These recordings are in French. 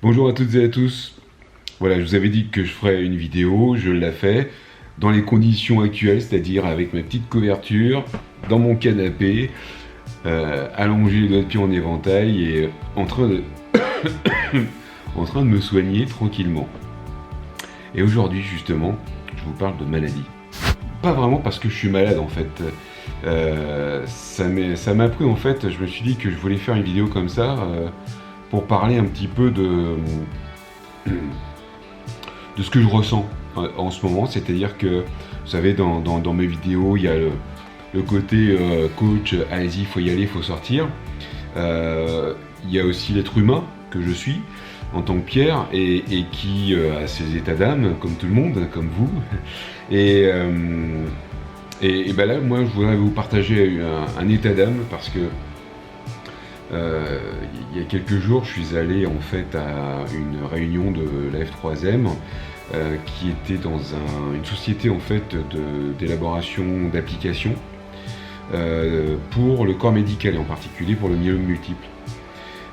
Bonjour à toutes et à tous. Voilà, je vous avais dit que je ferais une vidéo, je l'ai fait dans les conditions actuelles, c'est-à-dire avec ma petite couverture, dans mon canapé, allongé les doigts de pied en éventail et en train de, en train de me soigner tranquillement. Et aujourd'hui, justement, je vous parle de maladie. Pas vraiment parce que je suis malade en fait. Ça m'a pris en fait, je me suis dit que je voulais faire une vidéo comme ça pour parler un petit peu de ce que je ressens en ce moment. C'est-à-dire que, vous savez, dans mes vidéos, il y a le côté coach, allez-y, il faut y aller, il faut sortir. Il y a aussi l'être humain que je suis en tant que Pierre et qui a ses états d'âme comme tout le monde, comme vous. Et ben là, moi, je voudrais vous partager un état d'âme parce que il y a quelques jours, je suis allé en fait à une réunion de la F3M qui était dans une société en fait d'élaboration d'applications pour le corps médical et en particulier pour le myélome multiple,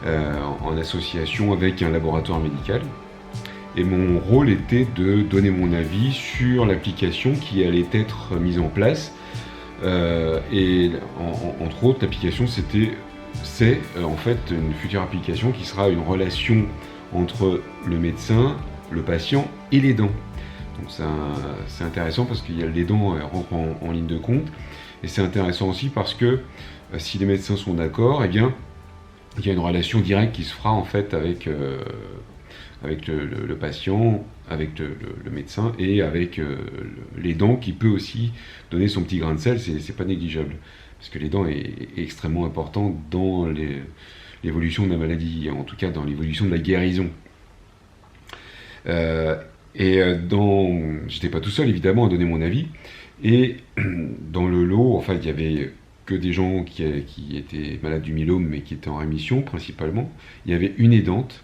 en association avec un laboratoire médical. Et mon rôle était de donner mon avis sur l'application qui allait être mise en place. Et entre autres, l'application c'est en fait une future application qui sera une relation entre le médecin, le patient et les dents. Donc c'est intéressant parce que les dents rentrent en ligne de compte. Et c'est intéressant aussi parce que si les médecins sont d'accord, eh bien, il y a une relation directe qui se fera en fait avec le patient, avec le médecin et avec les dents, qui peut aussi donner son petit grain de sel. C'est pas négligeable parce que les dents est extrêmement important dans l'évolution de la maladie, en tout cas dans l'évolution de la guérison. J'étais pas tout seul évidemment à donner mon avis, et dans le lot, en fait, il y avait que des gens qui étaient malades du myélome mais qui étaient en rémission principalement. Il y avait une aidante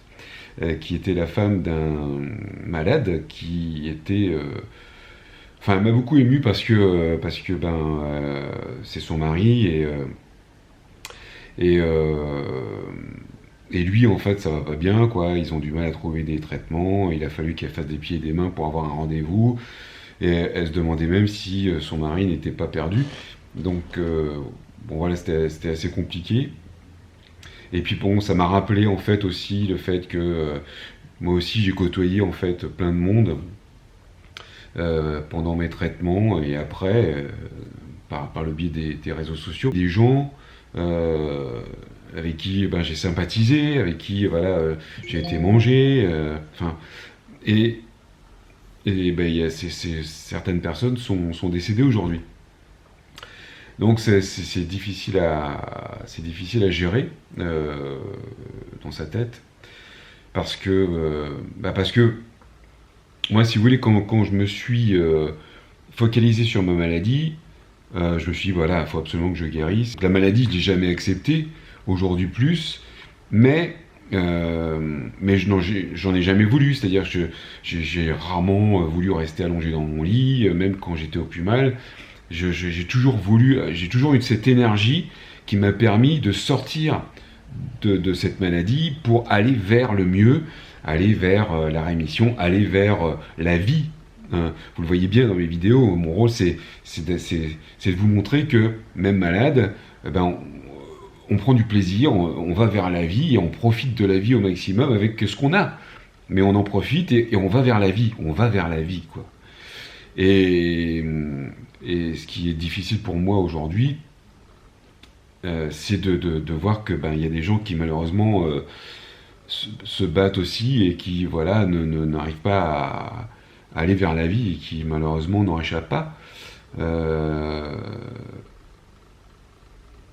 qui était la femme d'un malade qui était... Enfin, elle m'a beaucoup ému parce que c'est son mari et lui, en fait, ça va pas bien, quoi. Ils ont du mal à trouver des traitements. Il a fallu qu'elle fasse des pieds et des mains pour avoir un rendez-vous. Et elle se demandait même si son mari n'était pas perdu. Donc, bon, voilà, c'était assez compliqué. Et puis bon, ça m'a rappelé en fait aussi le fait que moi aussi j'ai côtoyé en fait plein de monde pendant mes traitements et après par le biais des réseaux sociaux, des gens avec qui j'ai sympathisé, avec qui voilà j'ai été manger, certaines personnes sont décédées aujourd'hui. Donc c'est difficile à gérer dans sa tête parce que moi, si vous voulez, quand je me suis focalisé sur ma maladie, je me suis dit voilà, il faut absolument que je guérisse. La maladie, je l'ai jamais acceptée, aujourd'hui plus, mais j'en ai jamais voulu, c'est-à-dire que j'ai rarement voulu rester allongé dans mon lit, même quand j'étais au plus mal. J'ai toujours eu cette énergie qui m'a permis de sortir de cette maladie pour aller vers le mieux, aller vers la rémission, aller vers la vie. Hein. Vous le voyez bien dans mes vidéos, mon rôle c'est de vous montrer que même malade, on prend du plaisir, on va vers la vie et on profite de la vie au maximum avec ce qu'on a. Mais on en profite et on va vers la vie, quoi. Et ce qui est difficile pour moi aujourd'hui, c'est de voir que il y a des gens qui malheureusement se battent aussi et qui voilà n'arrivent pas à aller vers la vie et qui malheureusement n'en échappent pas.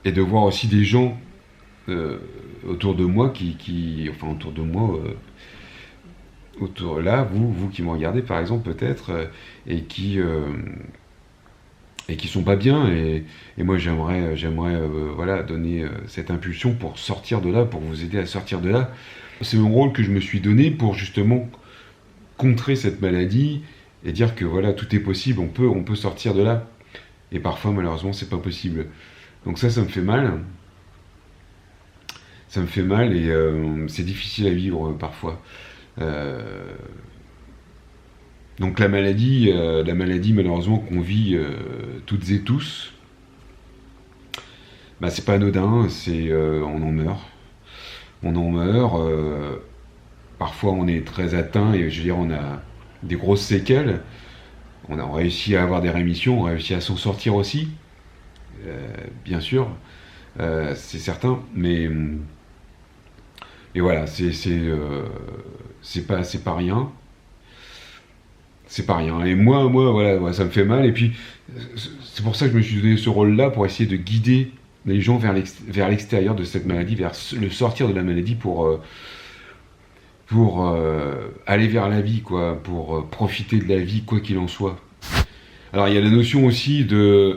Et de voir aussi des gens autour de moi là, vous qui me regardez par exemple peut-être, et qui sont pas bien, et moi j'aimerais voilà donner cette impulsion pour sortir de là, pour vous aider à sortir de là. C'est mon rôle que je me suis donné pour justement contrer cette maladie et dire que voilà, tout est possible, on peut sortir de là. Et parfois malheureusement c'est pas possible. Donc ça me fait mal. ça me fait mal et c'est difficile à vivre parfois. Donc la maladie malheureusement qu'on vit toutes et tous, bah, c'est pas anodin, on en meurt. On en meurt, parfois on est très atteint et je veux dire on a des grosses séquelles. On a réussi à avoir des rémissions, on a réussi à s'en sortir aussi, bien sûr, c'est certain, mais et voilà, c'est pas rien, c'est pas rien. Et moi voilà, ça me fait mal. Et puis c'est pour ça que je me suis donné ce rôle-là pour essayer de guider les gens vers l'extérieur de cette maladie, vers le sortir de la maladie pour aller vers la vie, quoi, pour profiter de la vie, quoi qu'il en soit. Alors il y a la notion aussi du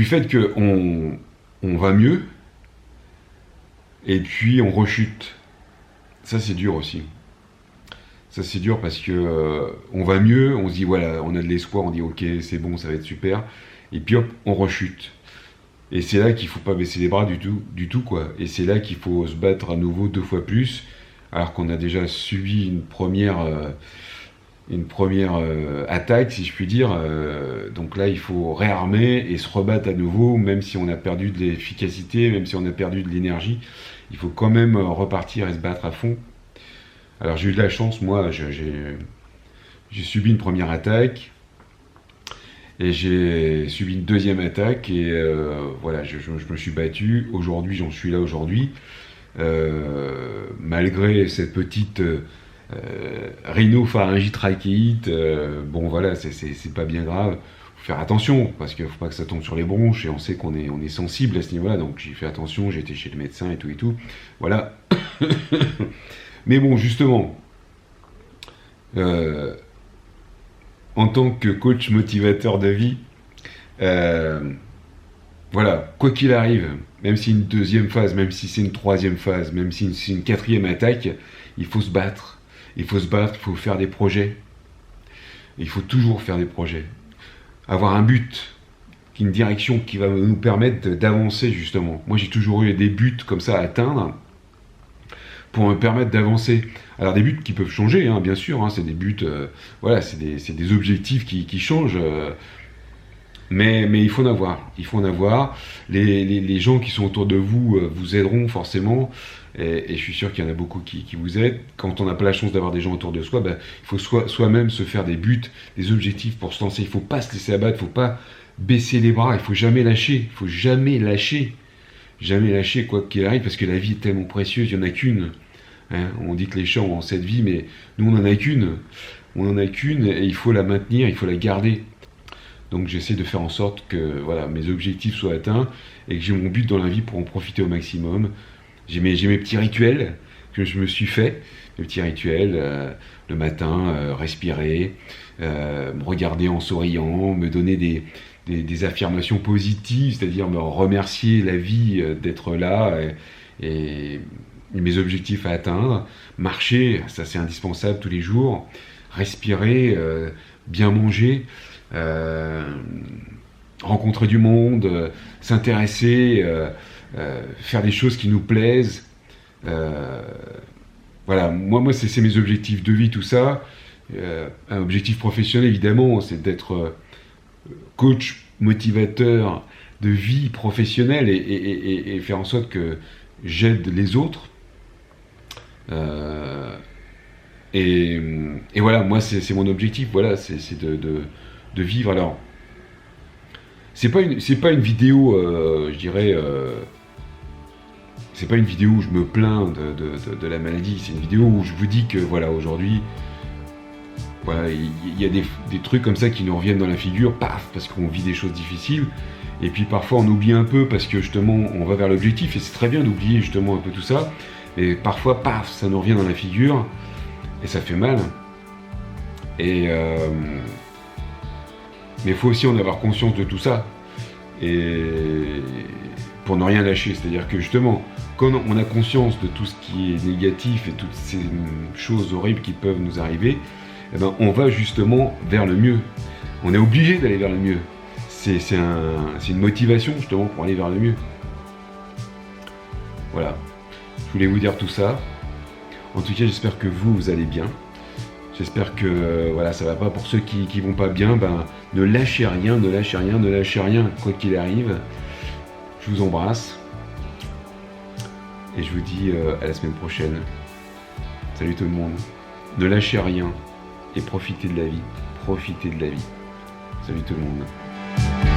fait qu'on va mieux, et puis on rechute. Ça c'est dur aussi. Ça c'est dur parce que on va mieux, on se dit voilà, on a de l'espoir, on dit ok, c'est bon, ça va être super, et puis hop, on rechute. Et c'est là qu'il faut pas baisser les bras du tout quoi. Et c'est là qu'il faut se battre à nouveau 2 fois plus, alors qu'on a déjà subi une première attaque, si je puis dire. Donc là, il faut réarmer et se rebattre à nouveau, même si on a perdu de l'efficacité, même si on a perdu de l'énergie. Il faut quand même repartir et se battre à fond. Alors j'ai eu de la chance, moi, j'ai subi une première attaque. Et j'ai subi une deuxième attaque et voilà, je me suis battu. Aujourd'hui, j'en suis là aujourd'hui. Malgré cette petite rhinopharyngite trachéite, bon voilà, c'est pas bien grave. Faut faire attention parce qu'il faut pas que ça tombe sur les bronches et on sait qu'on est sensible à ce niveau-là. Donc j'ai fait attention, j'ai été chez le médecin et tout. Voilà. Mais bon, justement. En tant que coach motivateur de vie, voilà, quoi qu'il arrive, même si c'est une deuxième phase, même si c'est une troisième phase, même si c'est une quatrième attaque, il faut se battre. Il faut faire des projets. Il faut toujours faire des projets. Avoir un but, une direction qui va nous permettre d'avancer justement. Moi j'ai toujours eu des buts comme ça à atteindre pour me permettre d'avancer. Alors des buts qui peuvent changer, hein, bien sûr, hein, c'est des buts, voilà, c'est des objectifs qui changent, mais il faut en avoir. Il faut en avoir. Les gens qui sont autour de vous vous aideront forcément, et je suis sûr qu'il y en a beaucoup qui vous aident. Quand on n'a pas la chance d'avoir des gens autour de soi, ben, il faut soi-même se faire des buts, des objectifs pour se lancer. Il ne faut pas se laisser abattre, il ne faut pas baisser les bras, il ne faut jamais lâcher. Il ne faut jamais lâcher. Jamais lâcher quoi qu'il arrive, parce que la vie est tellement précieuse, il n'y en a qu'une. Hein, on dit que les champs ont cette vie, mais nous on n'en a qu'une. On n'en a qu'une et il faut la maintenir, il faut la garder. Donc j'essaie de faire en sorte que voilà, mes objectifs soient atteints et que j'ai mon but dans la vie pour en profiter au maximum. J'ai mes petits rituels que je me suis fait, mes petits rituels, le matin, respirer, me regarder en souriant, me donner des affirmations positives, c'est-à-dire me remercier la vie d'être là et mes objectifs à atteindre, marcher, ça c'est indispensable tous les jours, respirer, bien manger, rencontrer du monde, s'intéresser, faire des choses qui nous plaisent. Voilà, moi c'est mes objectifs de vie, tout ça. Un objectif professionnel évidemment, c'est d'être coach, motivateur de vie professionnelle et faire en sorte que j'aide les autres. Et voilà, moi c'est mon objectif, voilà, c'est de vivre. Alors, c'est pas une vidéo, je dirais, c'est pas une vidéo où je me plains de la maladie, c'est une vidéo où je vous dis que voilà, aujourd'hui, voilà, il y a des trucs comme ça qui nous reviennent dans la figure, paf, parce qu'on vit des choses difficiles, et puis parfois on oublie un peu parce que justement on va vers l'objectif, et c'est très bien d'oublier justement un peu tout ça, et parfois, paf, ça nous revient dans la figure, et ça fait mal. Mais il faut aussi en avoir conscience de tout ça, et pour ne rien lâcher. C'est-à-dire que justement, quand on a conscience de tout ce qui est négatif et toutes ces choses horribles qui peuvent nous arriver, eh ben, on va justement vers le mieux. On est obligé d'aller vers le mieux. C'est une motivation justement pour aller vers le mieux. Voilà, je voulais vous dire tout ça. En tout cas, j'espère que vous allez bien. J'espère que voilà, ça va pas. Pour ceux qui vont pas bien, ben, ne lâchez rien, ne lâchez rien, ne lâchez rien, quoi qu'il arrive. Je vous embrasse. Et je vous dis à la semaine prochaine. Salut tout le monde. Ne lâchez rien et profitez de la vie. Profitez de la vie. Salut tout le monde.